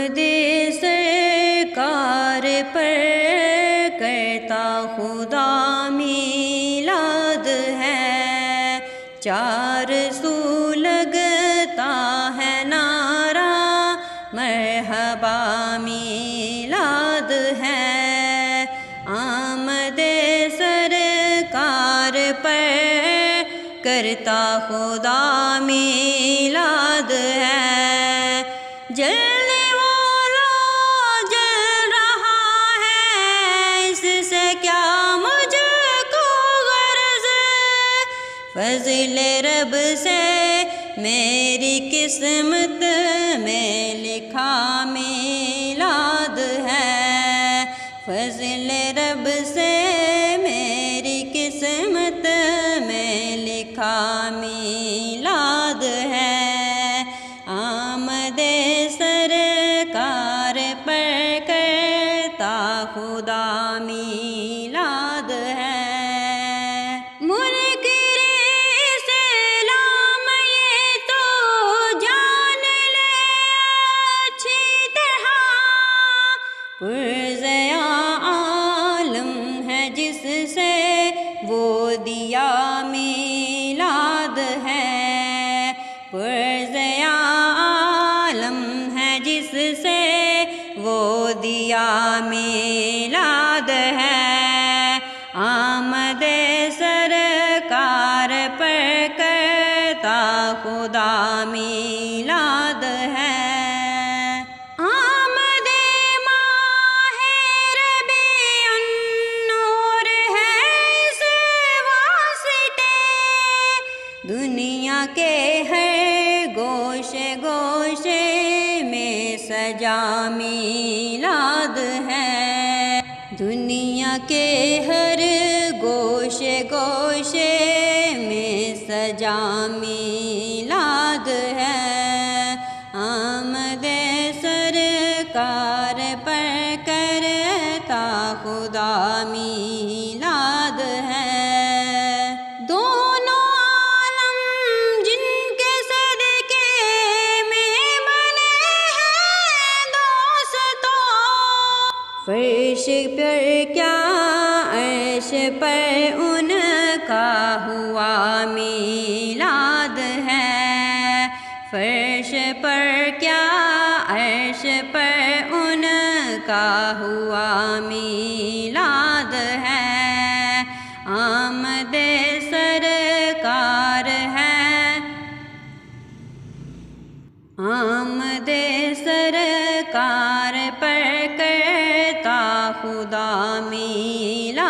آمد سرکار پر کرتا خدا میلاد ہے، چار سو لگتا ہے نعرہ مرحبا میلاد ہے۔ آمد سرکار پر کرتا خدا میلاد ہے، جلنے والا جل رہا ہے، اس سے کیا مجھ کو غرض، فضل رب سے میری قسمت میں لکھا میلاد ہے، فضل رب سے میری قسمت میں لکھا میلاد ہے۔ آمد سرکار پر کرتا خدا میلاد ہے۔ منکر اسلام یہ تو جان لے اچھی طرح، پرزیا عالم ہے جس سے وہ دیا میلاد ہے، پرزیا عالم ہے جس سے وہ دیا میلاد ہے۔ آمد سرکار پر کرتا خدا میلاد ہے۔ آمد ماہ ربیع النور ہے اس واسطے، دنیا کے ہر گوشے گوشے میں سجا میلاد ہے، دنیا کے ہر گوشے گوشے میں سجا میلاد ہے۔ آمد سرکار پر کرتا خدا میلاد ہے۔ دونوں عالم جن کے صدقے میں بنے ہیں دوستو، فرش پر کیا عرش پر ان کا ہوا میلاد ہے، فرش پر کیا عرش پر ان کا ہوا میلاد ہے۔ آمد سرکار ہے، آمد سرکار پر کرتا خدا میلاد